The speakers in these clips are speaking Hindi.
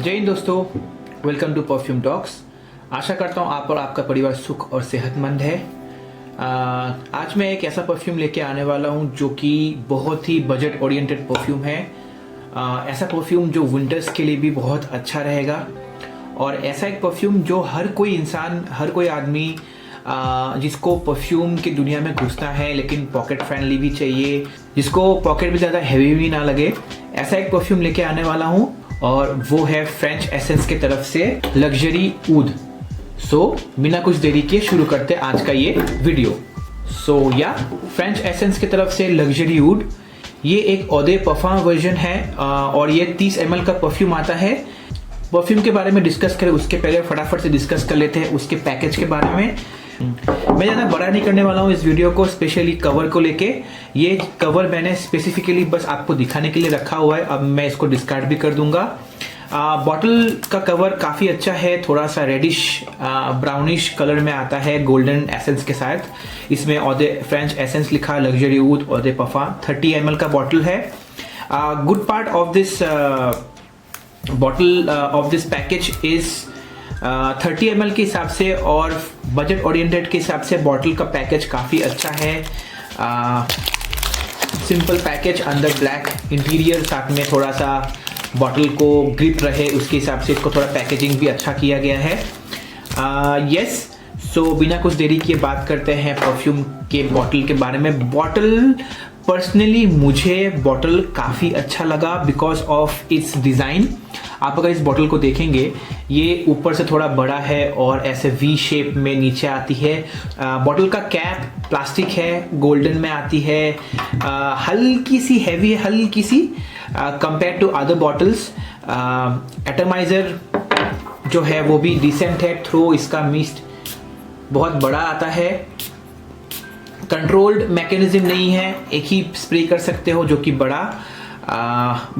जय हिंद दोस्तों, वेलकम टू परफ्यूम टॉक्स। आशा करता हूँ आप और आपका परिवार सुख और सेहतमंद है। आज मैं एक ऐसा परफ्यूम लेके आने वाला हूँ जो कि बहुत ही बजट ओरिएंटेड परफ्यूम है। ऐसा परफ्यूम जो विंटर्स के लिए भी बहुत अच्छा रहेगा और ऐसा एक परफ्यूम जो हर कोई इंसान, हर कोई आदमी जिसको परफ्यूम की दुनिया में घुसना है लेकिन पॉकेट फ्रेंडली भी चाहिए, जिसको पॉकेट भी ज़्यादा हैवी भी ना लगे, ऐसा एक परफ्यूम लेके आने वाला हूँ और वो है फ्रेंच एसेंस की तरफ से लग्जरी ऊद। बिना कुछ देरी के शुरू करते आज का ये वीडियो। फ्रेंच एसेंस की तरफ से लग्जरी ऊद, ये एक औदे परफ्यूम वर्जन है और ये 30 ml का परफ्यूम आता है। परफ्यूम के बारे में डिस्कस करें उसके पहले फटाफट से डिस्कस कर लेते हैं उसके पैकेज के बारे में। मैं ज़्यादा बड़ा नहीं करने वाला हूँ इस वीडियो को, स्पेशली कवर को लेके। ये कवर मैंने स्पेसिफिकली बस आपको दिखाने के लिए रखा हुआ है, अब मैं इसको डिस्कार्ड भी कर दूंगा। बॉटल का कवर काफ़ी अच्छा है, थोड़ा सा रेडिश ब्राउनिश कलर में आता है गोल्डन एसेंस के साथ। इसमें औदे फ्रेंच एसेंस लिखा, लग्जरी ऊद औदे परफ्यूम, 30 ml का बॉटल है। Good part of this bottle of this package is 30 ml के हिसाब से और बजट ओरिएंटेड के हिसाब से बॉटल का पैकेज काफ़ी अच्छा है। सिंपल पैकेज, अंदर ब्लैक इंटीरियर, साथ में थोड़ा सा बॉटल को ग्रिप रहे उसके हिसाब से इसको थोड़ा पैकेजिंग भी अच्छा किया गया है। बिना कुछ देरी किए बात करते हैं परफ्यूम के बॉटल के बारे में। बॉटल पर्सनली मुझे बॉटल काफ़ी अच्छा लगा बिकॉज ऑफ इट्स डिज़ाइन। आप अगर इस बॉटल को देखेंगे, ये ऊपर से थोड़ा बड़ा है और ऐसे वी शेप में नीचे आती है। बॉटल का कैप प्लास्टिक है, गोल्डन में आती है, हल्की सी हैवी है, हल्की सी कंपेयर टू अदर बॉटल्स। एटमाइजर जो है वो भी डिसेंट है, थ्रो इसका मिस्ट बहुत बड़ा आता है। कंट्रोल्ड मैकेनिज्म नहीं है, एक ही स्प्रे कर सकते हो जो कि बड़ा।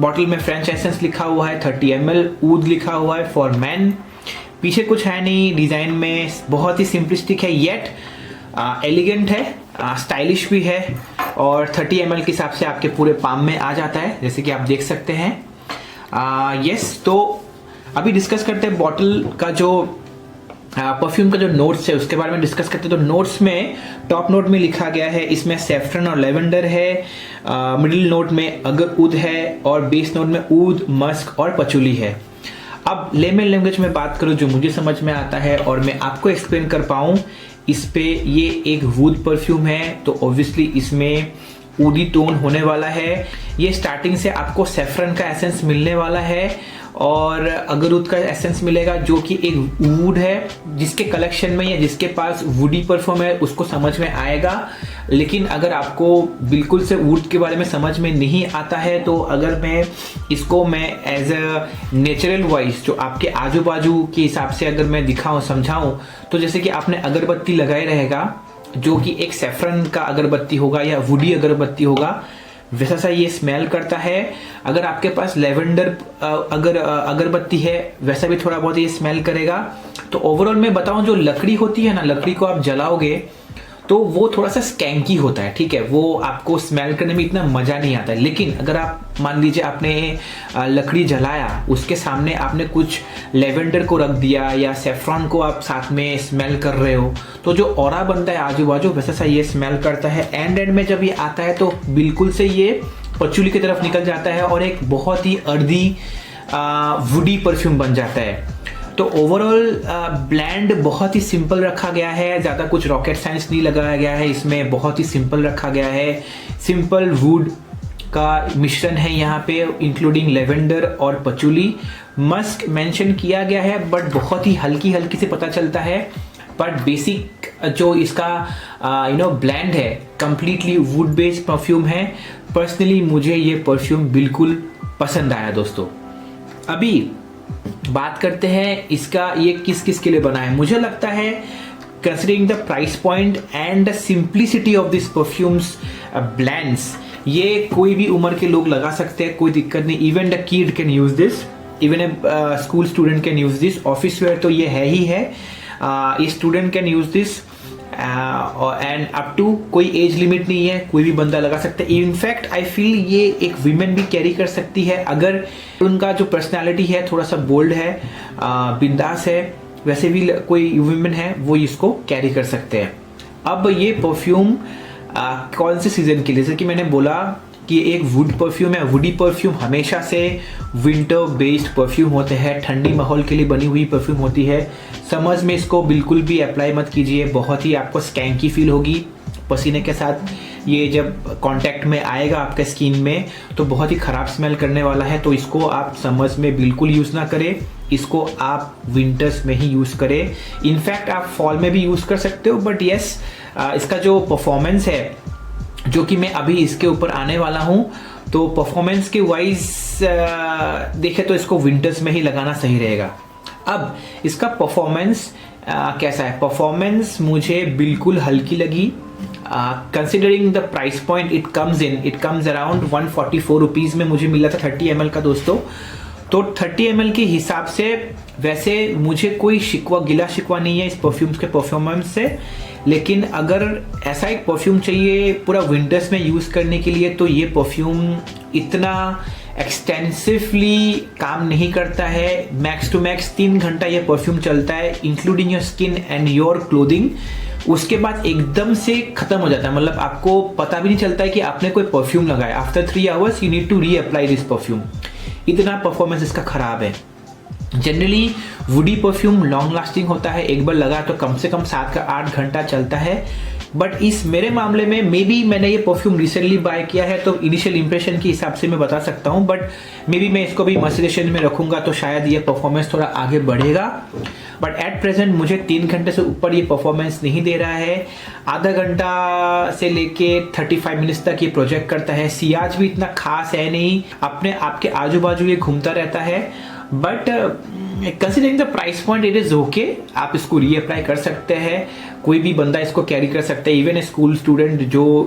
बॉटल में फ्रेंच एसेंस लिखा हुआ है, 30 ml ऊद लिखा हुआ है फॉर मैन। पीछे कुछ है नहीं, डिज़ाइन में बहुत ही सिंपलिस्टिक है येट एलिगेंट है, स्टाइलिश भी है और 30 ml के हिसाब से आपके पूरे पाम में आ जाता है जैसे कि आप देख सकते हैं। तो अभी डिस्कस करते हैं बॉटल का जो परफ्यूम का जो नोट्स है उसके बारे में डिस्कस करते हैं। तो नोट्स में टॉप नोट में लिखा गया है, इसमें सैफरन और लेवेंडर है, मिडिल नोट में अगर ऊद है और बेस नोट में ऊद, मस्क और पचूली है। अब लेमन लैंग्वेज में बात करूं जो मुझे समझ में आता है और मैं आपको एक्सप्लेन कर पाऊं इस पे, ये एक वूड परफ्यूम है तो ऑब्वियसली इसमें ऊदी टोन होने वाला है। ये स्टार्टिंग से आपको सैफरन का एसेंस मिलने वाला है और अगरूद का एसेंस मिलेगा जो कि एक वुड है। जिसके कलेक्शन में या जिसके पास वुडी परफ्यूम है उसको समझ में आएगा, लेकिन अगर आपको बिल्कुल से वुड के बारे में समझ में नहीं आता है तो अगर मैं एज अ नेचुरल वॉइस जो आपके आजू बाजू के हिसाब से अगर मैं दिखाऊं समझाऊं, तो जैसे कि आपने अगरबत्ती लगाए रहेगा जो कि एक सैफरन का अगरबत्ती होगा या वुडी अगरबत्ती होगा, वैसा सा ये स्मेल करता है। अगर आपके पास लेवेंडर अगर अगरबत्ती है वैसा भी थोड़ा बहुत ये स्मेल करेगा। तो ओवरऑल मैं बताऊं, जो लकड़ी होती है ना, लकड़ी को आप जलाओगे तो वो थोड़ा सा स्कैंकी होता है, ठीक है, वो आपको स्मेल करने में इतना मजा नहीं आता है। लेकिन अगर आप मान लीजिए आपने लकड़ी जलाया, उसके सामने आपने कुछ लेवेंडर को रख दिया या सेफ्रॉन को आप साथ में स्मेल कर रहे हो, तो जो ऑरा बनता है आजू बाजू वैसा सा ये स्मेल करता है। एंड में जब ये आता है तो बिल्कुल से ये पचूली की तरफ निकल जाता है और एक बहुत ही अर्दी वुडी परफ्यूम बन जाता है। तो ओवरऑल ब्लेंड बहुत ही सिंपल रखा गया है, ज़्यादा कुछ रॉकेट साइंस नहीं लगाया गया है इसमें, बहुत ही सिंपल रखा गया है। सिंपल वुड का मिश्रण है यहाँ पे, इंक्लूडिंग लेवेंडर और पचूली। मस्क मेंशन किया गया है बट बहुत ही हल्की हल्की से पता चलता है, बट बेसिक जो इसका ब्लेंड है कंप्लीटली वुड बेस्ड परफ्यूम है। पर्सनली मुझे ये परफ्यूम बिल्कुल पसंद आया दोस्तों। अभी बात करते हैं इसका ये किस किस के लिए बना है। मुझे लगता है considering the price point and the simplicity of this perfumes blends, ये कोई भी उम्र के लोग लगा सकते हैं, कोई दिक्कत नहीं। Even the kid can use this, even a school student can use this. Office where तो ये है ही है, ये स्टूडेंट कैन यूज दिस और एंड अप टू कोई एज लिमिट नहीं है, कोई भी बंदा लगा सकता है। इनफैक्ट आई फील ये एक वीमेन भी कैरी कर सकती है अगर उनका जो पर्सनालिटी है थोड़ा सा बोल्ड है, बिंदास है, वैसे भी कोई वीमेन है वो इसको कैरी कर सकते हैं। अब ये परफ्यूम कौन से सीजन के लिए, जैसे कि मैंने बोला कि एक वुड परफ्यूम है। वुडी परफ्यूम हमेशा से विंटर बेस्ड परफ्यूम होते हैं, ठंडी माहौल के लिए बनी हुई परफ्यूम होती है। समर्स में इसको बिल्कुल भी अप्लाई मत कीजिए, बहुत ही आपको स्कैंकी फील होगी पसीने के साथ। ये जब कांटेक्ट में आएगा आपके स्किन में तो बहुत ही ख़राब स्मेल करने वाला है, तो इसको आप समर्स में बिल्कुल यूज़ ना करें, इसको आप विंटर्स में ही यूज़ करें। इनफैक्ट आप फॉल में भी यूज़ कर सकते हो, बट येस इसका जो परफॉर्मेंस है जो कि मैं अभी इसके ऊपर आने वाला हूँ, तो परफॉर्मेंस के वाइज देखे तो इसको विंटर्स में ही लगाना सही रहेगा। अब इसका परफॉर्मेंस कैसा है? परफॉर्मेंस मुझे बिल्कुल हल्की लगी। Considering the price point it comes around 144 rupees में मुझे मिला था 30 ml का दोस्तों। तो 30 ml के हिसाब से वैसे मुझे कोई गिला शिकवा नहीं है इस परफ्यूम्स के परफॉर्मेंस से, लेकिन अगर ऐसा एक परफ्यूम चाहिए पूरा विंटर्स में यूज़ करने के लिए तो ये परफ्यूम इतना एक्सटेंसिवली काम नहीं करता है। मैक्स टू मैक्स 3 घंटा ये परफ्यूम चलता है, including your skin and your clothing. उसके बाद एकदम से खत्म हो जाता है, मतलब आपको पता भी नहीं चलता है कि आपने कोई परफ्यूम लगाया। After 3 hours you need to reapply this perfume. इतना परफॉर्मेंस इसका खराब है। Generally woody perfume long lasting होता है, एक बार लगा तो कम से कम 7 का 8 घंटा चलता है। बट इस मेरे मामले में मे बी मैंने ये परफ्यूम रिसेंटली बाय किया है तो इनिशियल इंप्रेशन के हिसाब से मैं बता सकता हूँ, बट मे बी मैं इसको भी मॉइस्चराइजेशन में रखूंगा तो शायद ये परफॉर्मेंस थोड़ा आगे बढ़ेगा। बट एट प्रेजेंट मुझे 3 घंटे से ऊपर ये परफॉर्मेंस नहीं दे रहा है। आधा घंटा से लेके 35 मिनट्स तक ये प्रोजेक्ट करता है। सियाज भी इतना खास है नहीं, अपने आपके आजू बाजू ये घूमता रहता है। But considering the price point it is okay, आप इसको रीअप्लाई कर सकते हैं, कोई भी बंदा इसको कैरी कर सकता है। इवन ए स्कूल स्टूडेंट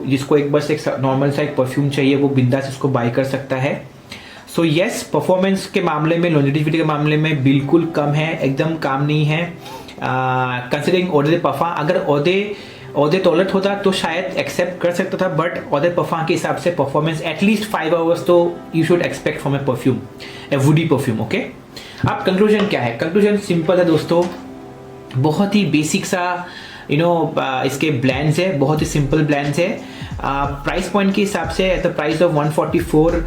जिसको एक बस एक नॉर्मल सा एक परफ्यूम चाहिए वो बिंदास इसको बाय कर सकता है। सो येस, परफॉर्मेंस के मामले में, लॉन्जेविटी के मामले में बिल्कुल कम है, एकदम काम नहीं है। कंसिडरिंग ऑडे दे पफा, अगर ऑडे टॉयलेट होता तो शायद एक्सेप्ट कर सकता था, बट ऑडे पफा के हिसाब से परफॉर्मेंस एटलीस्ट 5 hours तो you should expect from A perfume, A woody perfume. Okay, अब कंक्लूजन क्या है? कंक्लूजन सिंपल है दोस्तों, बहुत ही बेसिक सा इसके ब्लैंड्स है, बहुत ही सिंपल ब्लैंड्स है। प्राइस पॉइंट के हिसाब से एट द प्राइस ऑफ 144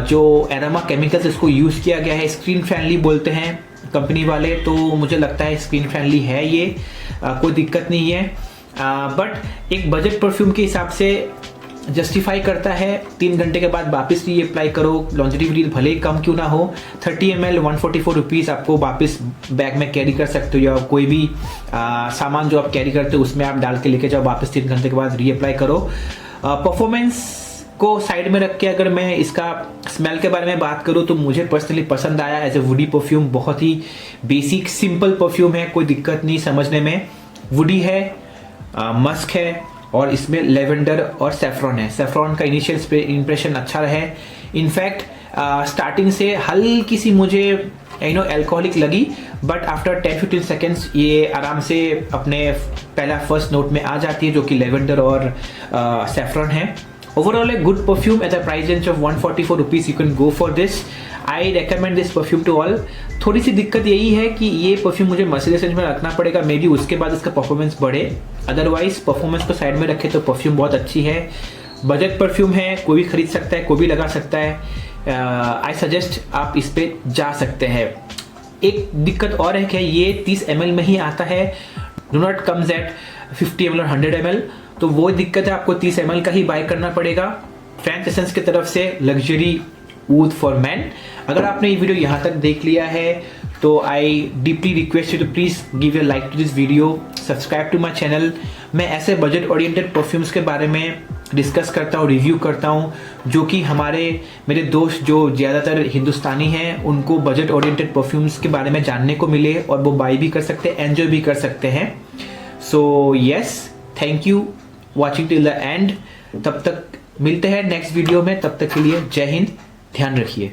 जो एरोमा केमिकल्स इसको यूज़ किया गया है, स्क्रीन फ्रेंडली बोलते हैं कंपनी वाले, तो मुझे लगता है स्क्रीन फ्रेंडली है ये, कोई दिक्कत नहीं है। बट एक बजट परफ्यूम के हिसाब से जस्टिफाई करता है। 3 घंटे के बाद वापस रीअप्लाई करो, लॉन्जेविटी भले ही कम क्यों ना हो। 30 ml 144 रुपीज़ आपको वापस बैग में कैरी कर सकते हो, या कोई भी सामान जो आप कैरी करते हो उसमें आप डाल के लेके जाओ, वापस 3 घंटे के बाद रीअप्लाई करो। परफॉर्मेंस को साइड में रख के अगर मैं इसका स्मेल के बारे में बात करूँ तो मुझे पर्सनली पसंद आया एज ए वुडी परफ्यूम। बहुत ही बेसिक सिंपल परफ्यूम है, कोई दिक्कत नहीं समझने में। वुडी है, मस्क है और इसमें लेवेंडर और सेफ्रॉन है। सेफ्रॉन का इनिशियल इंप्रेशन अच्छा रहा है। इनफैक्ट स्टार्टिंग से हल्की सी मुझे एल्कोहलिक लगी, बट आफ्टर 10-15 सेकेंड्स ये आराम से अपने पहला फर्स्ट नोट में आ जाती है, जो कि लेवेंडर और सेफ्रॉन है। Overall a good perfume at the price range of 144 rupees, you can go for this. I recommend this perfume to all. थोड़ी सी दिक्कत यही है कि ये परफ्यूम मुझे मॉइस्चराइजेशन में रखना पड़ेगा, मे बी उसके बाद इसका परफॉर्मेंस बढ़े। अदरवाइज परफॉर्मेंस को साइड में रखे तो परफ्यूम बहुत अच्छी है। बजट परफ्यूम है, कोई भी खरीद सकता है, कोई भी लगा सकता है। आई सजेस्ट आप इस पे जा सकते हैं। एक दिक्कत और है कि ये 30 ml में ही आता है, do not comes at 50 ml और 100 ml, तो वो दिक्कत है, आपको 30 ml का ही बाय करना पड़ेगा। फ्रेंच एसेंस की तरफ से लग्जरी ऊद फॉर मैन। अगर आपने ये वीडियो यहाँ तक देख लिया है तो I deeply request you to please give a like to this video, subscribe to my channel. मैं ऐसे बजट ओरिएंटेड परफ्यूम्स के बारे में डिस्कस करता हूँ, रिव्यू करता हूँ, जो कि मेरे दोस्त जो ज़्यादातर हिंदुस्तानी हैं उनको बजट ओरिएंटेड परफ्यूम्स के बारे में जानने को मिले और वो बाई भी कर सकते हैं, एंजॉय भी कर सकते हैं। So yes, thank you watching till the end. तब तक मिलते हैं नेक्स्ट वीडियो में, तब तक के लिए जय हिंद, ध्यान रखिए।